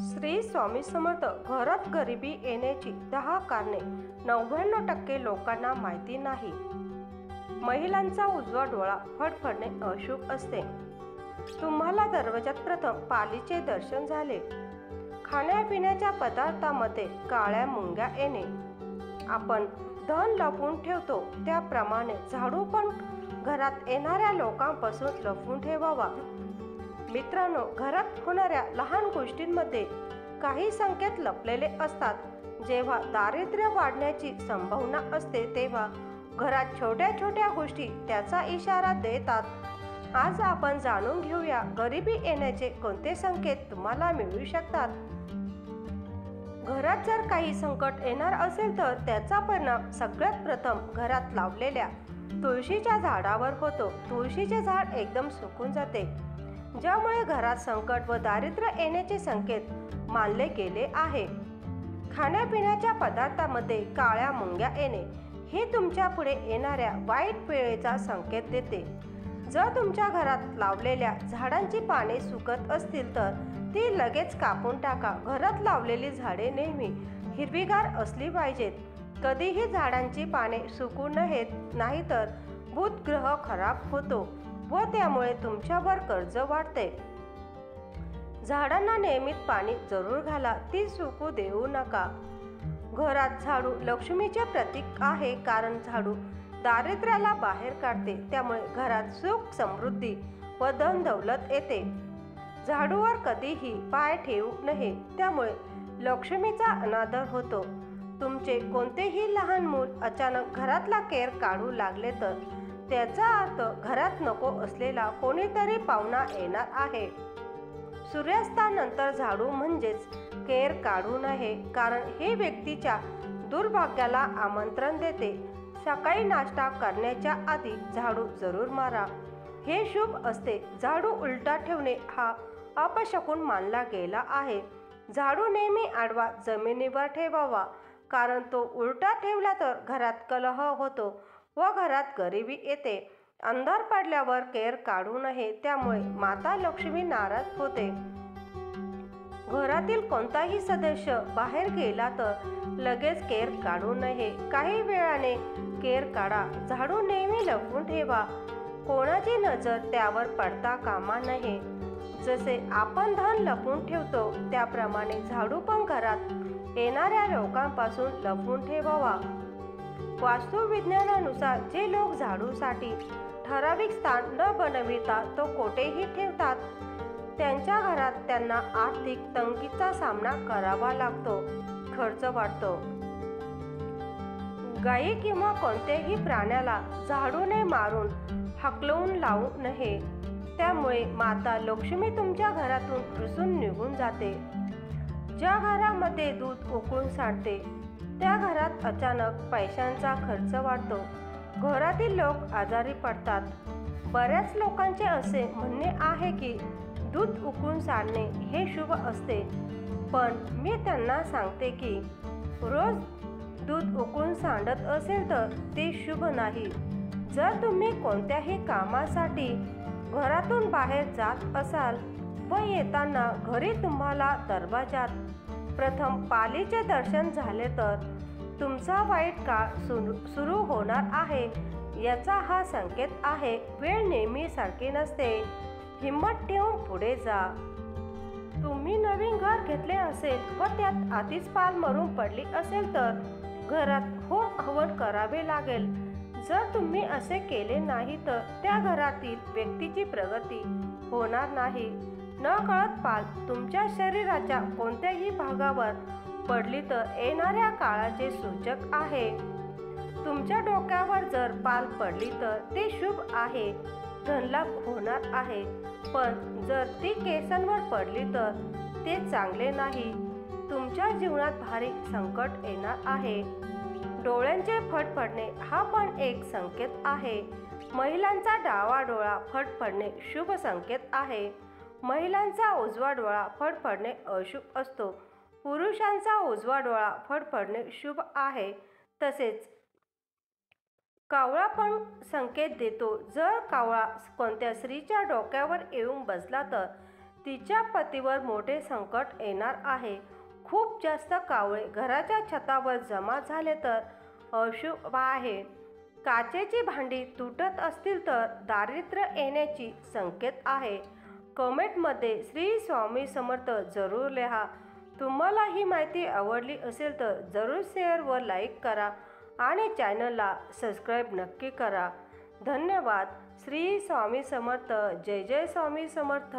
श्री स्वामी समर्थ. घरात गरिबी येण्याची 10 कारणे 99% लोकांना माहिती नाही. महिलांचा उजवा डोळा फडफडणे अशुभ असते. तुम्हाला दरवाजात प्रथम पालीचे दर्शन झाले. खाण्यापिण्याच्या पदार्थांमध्ये काळ्या मुंग्या येणे. आपण धन लपवून ठेवतो त्याप्रमाणे झाडू पण घरात येणाऱ्या लोकांपासून लपवून ठेवावा. मित्रांनो, घरात होणाऱ्या लहान गोष्टींमध्ये काही संकेत लपलेले असतात. जेव्हा दारिद्र्य वाढण्याची संभावना असते तेव्हा घरात छोट्या छोट्या गोष्टी त्याचा इशारा देतात. आज आपण जाणून घेऊया गरिबी येण्याचे कोणते संकेत तुम्हाला मिळू शकतात. घरात जर काही संकट येणार असेल तर त्याचा परिणाम सगळ्यात प्रथम घरात लावलेल्या तुळशीच्या झाडावर होतो. तुळशीचे झाड एकदम सुकून जाते, ज्यामुळे घरात संकट व दारिद्र्य येण्याचे संकेत मानले गेले आहे. खाण्यापिण्याच्या पदार्थांमध्ये काळ्या मुंग्या येणे हे तुमच्या पुढे येणाऱ्या वाईट वेळेचा संकेत देते. जर तुमच्या घरात लावलेल्या झाडांची पाने सुकत असतील तर ती लगेच कापून टाका. घरात लावलेली झाडे नेहमी हिरवीगार असली पाहिजेत. कधीही झाडांची पाने सुकू नयेत, नाहीतर बुध ग्रह खराब होतो व त्यामुळे तुमच्यावर कर्ज वाढते. झाडांना नियमित पाणी जरूर घाला, ती सुकू देऊ नका. घरात झाडू लक्ष्मीचे प्रतीक आहे, कारण झाडू दारिद्र्याला बाहेर काढते. त्यामुळे घरात सुख, समृद्धी व धन दौलत येते. झाडूवर कधीही पाय ठेवू नये, त्यामुळे लक्ष्मीचा अनादर होतो. तुमचे कोणतेही लहान मूल अचानक घरातला केर काढू लागले तर त्याचा अर्थ घरात नको असलेला कोणीतरी पाहुणा येणार आहे. सूर्यास्तानंतर झाडू म्हणजेच केर काढू नये, कारण हे व्यक्तीच्या दुर्भाग्याला आमंत्रण देते. सकाळी नाश्ता करण्याच्या आधी झाडू जरूर मारा, हे शुभ असते. झाडू उलटा ठेवणे हा अपशकुन मानला गेला आहे. झाडू नेहमी आडवा जमिनीवर ठेवावा, कारण तो उलटा ठेवला तर घरात कलह होतो व घरात गरिबी येते. अंधार पडल्यावर केर काढू नये, त्यामुळे माता लक्ष्मी नाराज होते. घरातील कोणताही सदस्य बाहेर गेला तर लगेच केर काढू नये. काही वेळाने केर काढा. झाडू नेहमी लपवून ठेवा, कोणाची नजर त्यावर पडता कामा नये. जसे आपण धन लपवून ठेवतो त्याप्रमाणे झाडू पण घरात येणाऱ्या लोकांपासून लपवून ठेवावा. वास्तुविज्ञानानुसार जे लोक झाडूसाठी ठराविक स्थान न बनविता तो कोठेही ठेवतात, त्यांच्या घरात त्यांना आर्थिक तंगीचा सामना करावा लागतो, खर्च वाढतो. गायी किंवा कोणत्याही प्राण्याला झाडूने मारून हाकलून लावू नये, त्यामुळे माता लक्ष्मी तुमच्या घरातून रुसून निघून जाते. ज्या घरामध्ये दूध उकळून सांडते त्या घरात अचानक पैशांचा खर्च वाढतो. घरातील लोक आजारी पडतात. बऱ्याच लोकांचे असे म्हणणे आहे की दूध उकळून सांडणे हे शुभ असते, पण मी त्यांना सांगते की रोज दूध उकळून सांडत असेल तर ते शुभ नाही. जर तुम्ही कोणत्याही कामासाठी घरातून बाहेर जात असाल व येताना घरी तुम्हाला दरवाजात प्रथम पालीचे दर्शन झाले तर तुमचा वाईट काळ सुरू होणार आहे, याचा हा संकेत आहे. वेळ नेहमी सारखी नसते, हिंमत ठेवून पुढे जा. तुम्ही नवीन घर घेतले असेल व त्यात आधीच पाल मरून पडली असेल तर घरात होम हवन करावे लागेल. जर तुम्ही असे केले नाही तर त्या घरातील व्यक्तीची प्रगती होणार नाही. नकळत पाल तुमच्या शरीराच्या कोणत्याही भागावर पडली तर येणाऱ्या काळाचे सूचक आहे. तुमच्या डोक्यावर जर पाल पडली तर ते शुभ आहे, धनलाभ होणार आहे. पण जर ती केसांवर पडली तर ते चांगले नाही, तुमच्या जीवनात भारी संकट येणार आहे. डोळ्यांचे फडफडणे हा पण एक संकेत आहे. महिलांचा डावा डोळा फडफडणे शुभ संकेत आहे. महिलांचा उजवा डोळा फडफडणे अशुभ असतो. पुरुषांचा उजवा डोळा फडफडणे शुभ आहे. तसेच कावळा पण संकेत देतो. जर कावळा कोणत्या स्त्रीच्या डोक्यावर येऊन बसला तर तिच्या पतीवर मोठे संकट येणार आहे. खूप जास्त कावळे घराच्या छतावर जमा झाले तर अशुभ आहे. काचेची भांडी तुटत असतील तर दारिद्र्य येण्याची संकेत आहे. कमेंटमध्ये श्री स्वामी समर्थ जरूर लिहा. तुम्हाला ही माहिती आवडली असेल तर जरूर शेअर व लाईक करा आणि चॅनलला सबस्क्राईब नक्की करा. धन्यवाद. श्री स्वामी समर्थ. जय जय स्वामी समर्थ.